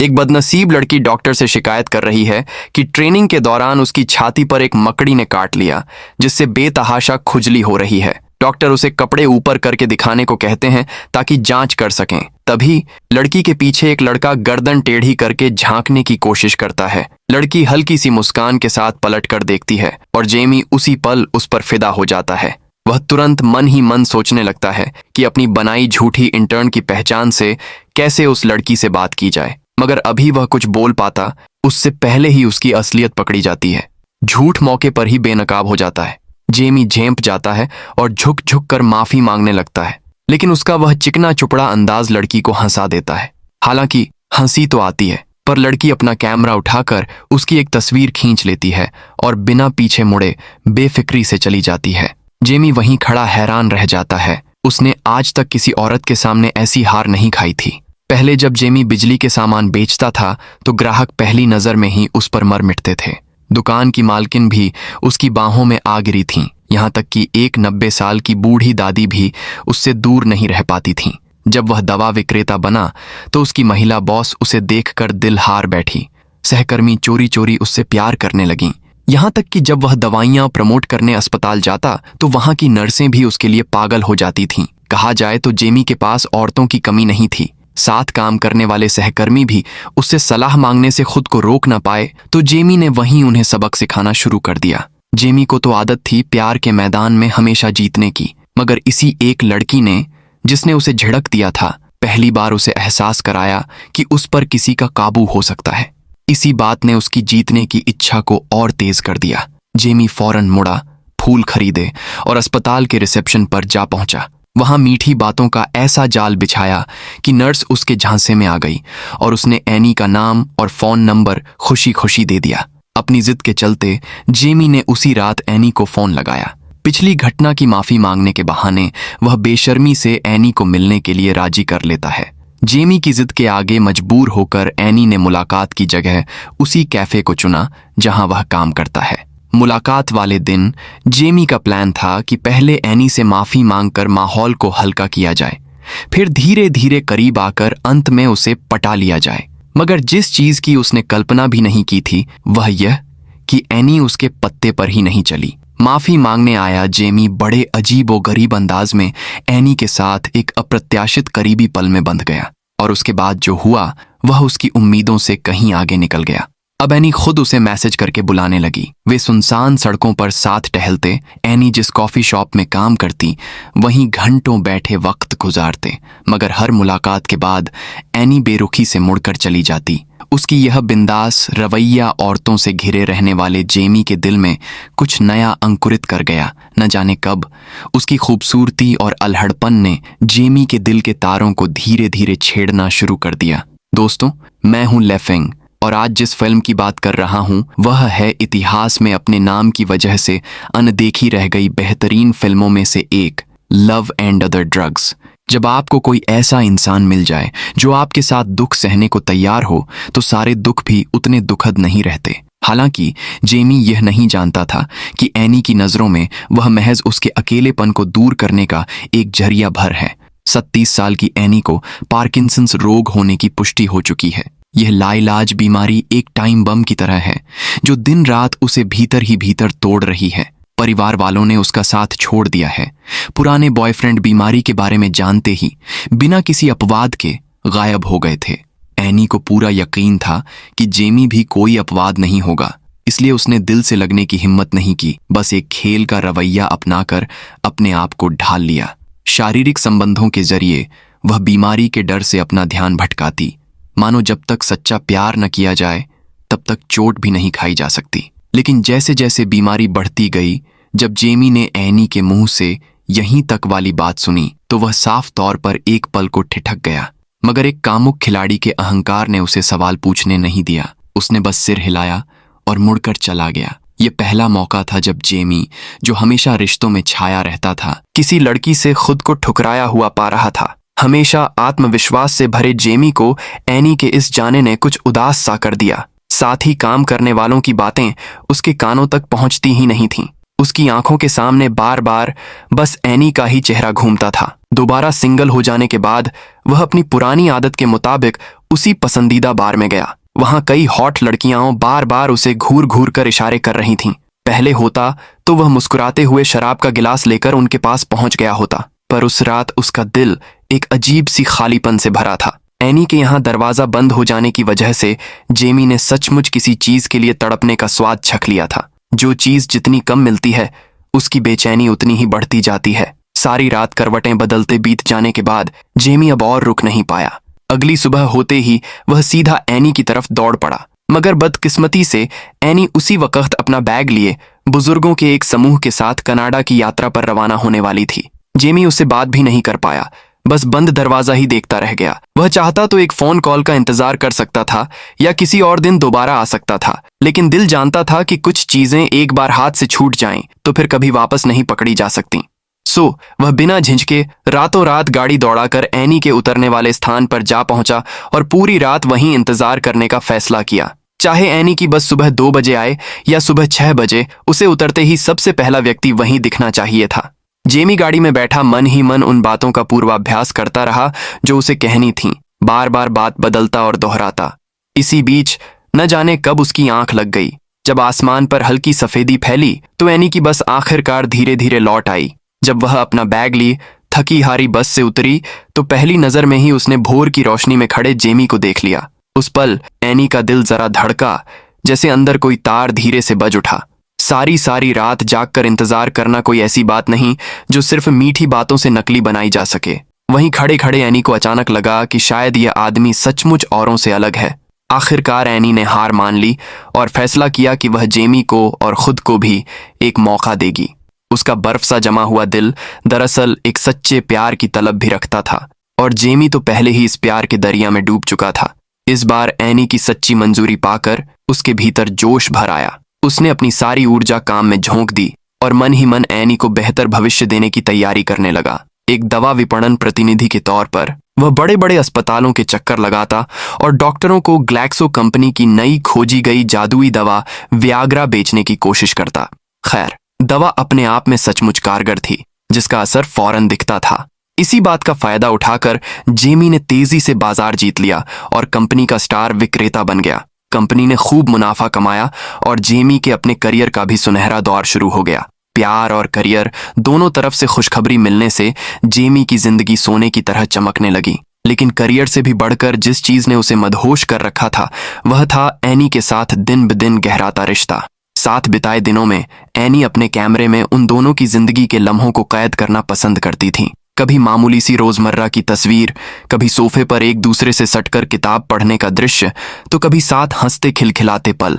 एक बदनसीब लड़की डॉक्टर से शिकायत कर रही है कि ट्रेनिंग के दौरान उसकी छाती पर एक मकड़ी ने काट लिया, जिससे बेतहाशा खुजली हो रही है। डॉक्टर उसे कपड़े ऊपर करके दिखाने को कहते हैं ताकि जांच कर सकें। तभी लड़की के पीछे एक लड़का गर्दन टेढ़ी करके झांकने की कोशिश करता है। लड़की हल्की सी मुस्कान के साथ पलट कर देखती है और जेमी उसी पल उस पर फिदा हो जाता है। वह तुरंत मन ही मन सोचने लगता है कि अपनी बनाई झूठी इंटर्न की पहचान से कैसे उस लड़की से बात की जाए, मगर अभी वह कुछ बोल पाता उससे पहले ही उसकी असलियत पकड़ी जाती है। झूठ मौके पर ही बेनकाब हो जाता है। जेमी झेंप जाता है और झुक झुक कर माफी मांगने लगता है, लेकिन उसका वह चिकना चुपड़ा अंदाज लड़की को हंसा देता है। हालांकि हंसी तो आती है, पर लड़की अपना कैमरा उठाकर उसकी एक तस्वीर खींच लेती है और बिना पीछे मुड़े बेफिक्री से चली जाती है। जेमी वहीं खड़ा हैरान रह जाता है। उसने आज तक किसी औरत के सामने ऐसी हार नहीं खाई थी। पहले जब जेमी बिजली के सामान बेचता था तो ग्राहक पहली नजर में ही उस पर मर मिटते थे। दुकान की मालकिन भी उसकी बाहों में आ गिरी थीं, यहाँ तक कि एक 90 साल की बूढ़ी दादी भी उससे दूर नहीं रह पाती थीं। जब वह दवा विक्रेता बना तो उसकी महिला बॉस उसे देखकर दिल हार बैठी। सहकर्मी चोरी चोरी उससे प्यार करने लगीं। यहाँ तक कि जब वह दवाइयाँ प्रमोट करने अस्पताल जाता तो वहाँ की नर्सें भी उसके लिए पागल हो जाती थीं। कहा जाए तो जेमी के पास औरतों की कमी नहीं थी। साथ काम करने वाले सहकर्मी भी उससे सलाह मांगने से खुद को रोक न पाए तो जेमी ने वहीं उन्हें सबक सिखाना शुरू कर दिया। जेमी को तो आदत थी प्यार के मैदान में हमेशा जीतने की, मगर इसी एक लड़की ने, जिसने उसे झिड़क दिया था, पहली बार उसे एहसास कराया कि उस पर किसी का काबू हो सकता है। इसी बात ने उसकी जीतने की इच्छा को और तेज कर दिया। जेमी फौरन मुड़ा, फूल खरीदे और अस्पताल के रिसेप्शन पर जा पहुंचा। वहां मीठी बातों का ऐसा जाल बिछाया कि नर्स उसके झांसे में आ गई और उसने एनी का नाम और फोन नंबर खुशी खुशी दे दिया। अपनी जिद के चलते जेमी ने उसी रात एनी को फोन लगाया। पिछली घटना की माफी मांगने के बहाने वह बेशर्मी से एनी को मिलने के लिए राजी कर लेता है। जेमी की जिद के आगे मजबूर होकर एनी ने मुलाकात की जगह उसी कैफे को चुना जहां वह काम करता है। मुलाकात वाले दिन जेमी का प्लान था कि पहले एनी से माफी मांगकर माहौल को हल्का किया जाए, फिर धीरे धीरे करीब आकर अंत में उसे पटा लिया जाए। मगर जिस चीज की उसने कल्पना भी नहीं की थी वह यह कि एनी उसके पत्ते पर ही नहीं चली। माफी मांगने आया जेमी बड़े अजीब व गरीब अंदाज में एनी के साथ एक अप्रत्याशित करीबी पल में बंध गया, और उसके बाद जो हुआ वह उसकी उम्मीदों से कहीं आगे निकल गया। अब एनी खुद उसे मैसेज करके बुलाने लगी। वे सुनसान सड़कों पर साथ टहलते। एनी जिस कॉफी शॉप में काम करती वहीं घंटों बैठे वक्त गुजारते, मगर हर मुलाकात के बाद एनी बेरुखी से मुड़कर चली जाती। उसकी यह बिंदास रवैया औरतों से घिरे रहने वाले जेमी के दिल में कुछ नया अंकुरित कर गया। न जाने कब उसकी खूबसूरती और अल्हड़पन ने जेमी के दिल के तारों को धीरे धीरे छेड़ना शुरू कर दिया। दोस्तों, मैं हूं लेफिंग और आज जिस फिल्म की बात कर रहा हूं वह है इतिहास में अपने नाम की वजह से अनदेखी रह गई बेहतरीन फिल्मों में से एक, लव एंड अदर ड्रग्स। जब आपको कोई ऐसा इंसान मिल जाए जो आपके साथ दुख सहने को तैयार हो तो सारे दुख भी उतने दुखद नहीं रहते। हालांकि जेमी यह नहीं जानता था कि एनी की नजरों में वह महज उसके अकेलेपन को दूर करने का एक जरिया भर है। 37 साल की एनी को पार्किंसंस रोग होने की पुष्टि हो चुकी है। यह लाइलाज बीमारी एक टाइम बम की तरह है जो दिन रात उसे भीतर ही भीतर तोड़ रही है। परिवार वालों ने उसका साथ छोड़ दिया है। पुराने बॉयफ्रेंड बीमारी के बारे में जानते ही बिना किसी अपवाद के गायब हो गए थे। एनी को पूरा यकीन था कि जेमी भी कोई अपवाद नहीं होगा, इसलिए उसने दिल से लगने की हिम्मत नहीं की। बस एक खेल का रवैया अपनाकर अपने आप को ढाल लिया। शारीरिक संबंधों के जरिए वह बीमारी के डर से अपना ध्यान भटकाती, मानो जब तक सच्चा प्यार न किया जाए तब तक चोट भी नहीं खाई जा सकती। लेकिन जैसे जैसे बीमारी बढ़ती गई, जब जेमी ने एनी के मुंह से यहीं तक वाली बात सुनी तो वह साफ तौर पर एक पल को ठिठक गया। मगर एक कामुक खिलाड़ी के अहंकार ने उसे सवाल पूछने नहीं दिया। उसने बस सिर हिलाया और मुड़कर चला गया। ये पहला मौका था जब जेमी, जो हमेशा रिश्तों में छाया रहता था, किसी लड़की से खुद को ठुकराया हुआ पा रहा था। हमेशा आत्मविश्वास से भरे जेमी को एनी के इस जाने ने कुछ उदास सा कर दिया। साथ ही काम करने वालों की बातें उसके कानों तक पहुंचती ही नहीं थीं। उसकी आंखों के सामने बार बार बस एनी का ही चेहरा घूमता था। दोबारा सिंगल हो जाने के बाद वह अपनी पुरानी आदत के मुताबिक उसी पसंदीदा बार में गया। वहां कई हॉट लड़कियां बार बार उसे घूर घूर कर इशारे कर रही थीं। पहले होता तो वह मुस्कुराते हुए शराब का गिलास लेकर उनके पास पहुंच गया होता, पर उस रात उसका दिल एक अजीब सी खालीपन से भरा था। एनी के यहाँ दरवाजा बंद हो जाने की वजह से जेमी ने सचमुच किसी चीज के लिए तड़पने का स्वाद चख लिया था। जो चीज जितनी कम मिलती है उसकी बेचैनी उतनी ही बढ़ती जाती है। सारी रात करवटें बदलते बीत जाने के बाद जेमी अब और रुक नहीं पाया। अगली सुबह होते ही वह सीधा एनी की तरफ दौड़ पड़ा, मगर बदकिस्मती से एनी उसी वक्त अपना बैग लिए बुजुर्गों के एक समूह के साथ कनाडा की यात्रा पर रवाना होने वाली थी। जेमी उससे बात भी नहीं कर पाया, बस बंद दरवाजा ही देखता रह गया। वह चाहता तो एक फोन कॉल का इंतजार कर सकता था या किसी और दिन दोबारा आ सकता था, लेकिन दिल जानता था कि कुछ चीजें एक बार हाथ से छूट जाएं तो फिर कभी वापस नहीं पकड़ी जा सकती। सो वह बिना झिझके रातों रात गाड़ी दौड़ाकर एनी के उतरने वाले स्थान पर जा पहुंचा और पूरी रात वहीं इंतजार करने का फैसला किया। चाहे एनी की बस सुबह 2 बजे आए या सुबह 6 बजे, उसे उतरते ही सबसे पहला व्यक्ति वहीं दिखना चाहिए था। जेमी गाड़ी में बैठा मन ही मन उन बातों का पूर्वाभ्यास करता रहा जो उसे कहनी थीं, बार बार बात बदलता और दोहराता। इसी बीच न जाने कब उसकी आंख लग गई। जब आसमान पर हल्की सफेदी फैली तो एनी की बस आखिरकार धीरे धीरे लौट आई। जब वह अपना बैग ली थकी हारी बस से उतरी तो पहली नजर में ही उसने भोर की रोशनी में खड़े जेमी को देख लिया। उस पल एनी का दिल जरा धड़का, जैसे अंदर कोई तार धीरे से बज उठा। सारी रात जागकर इंतजार करना कोई ऐसी बात नहीं जो सिर्फ मीठी बातों से नकली बनाई जा सके। वहीं खड़े खड़े एनी को अचानक लगा कि शायद यह आदमी सचमुच औरों से अलग है। आखिरकार एनी ने हार मान ली और फैसला किया कि वह जेमी को और खुद को भी एक मौका देगी। उसका बर्फ सा जमा हुआ दिल दरअसल एक सच्चे प्यार की तलब भी रखता था, और जेमी तो पहले ही इस प्यार के दरिया में डूब चुका था। इस बार एनी की सच्ची मंजूरी पाकर उसके भीतर जोश भर आया। उसने अपनी सारी ऊर्जा काम में झोंक दी और मन ही मन एनी को बेहतर भविष्य देने की तैयारी करने लगा। एक दवा विपणन प्रतिनिधि के तौर पर वह बड़े बड़े अस्पतालों के चक्कर लगाता और डॉक्टरों को ग्लैक्सो कंपनी की नई खोजी गई जादुई दवा वियाग्रा बेचने की कोशिश करता। खैर, दवा अपने आप में सचमुच कारगर थी, जिसका असर फौरन दिखता था। इसी बात का फायदा उठाकर जेमी ने तेजी से बाजार जीत लिया और कंपनी का स्टार विक्रेता बन गया। कंपनी ने खूब मुनाफा कमाया और जेमी के अपने करियर का भी सुनहरा दौर शुरू हो गया। प्यार और करियर दोनों तरफ से खुशखबरी मिलने से जेमी की जिंदगी सोने की तरह चमकने लगी। लेकिन करियर से भी बढ़कर जिस चीज ने उसे मदहोश कर रखा था वह था एनी के साथ दिन ब दिन गहराता रिश्ता। साथ बिताए दिनों में एनी अपने कैमरे में उन दोनों की जिंदगी के लम्हों को कैद करना पसंद करती थी। कभी मामूली सी रोजमर्रा की तस्वीर, कभी सोफे पर एक दूसरे से सटकर किताब पढ़ने का दृश्य, तो कभी साथ हंसते खिलखिलाते पल।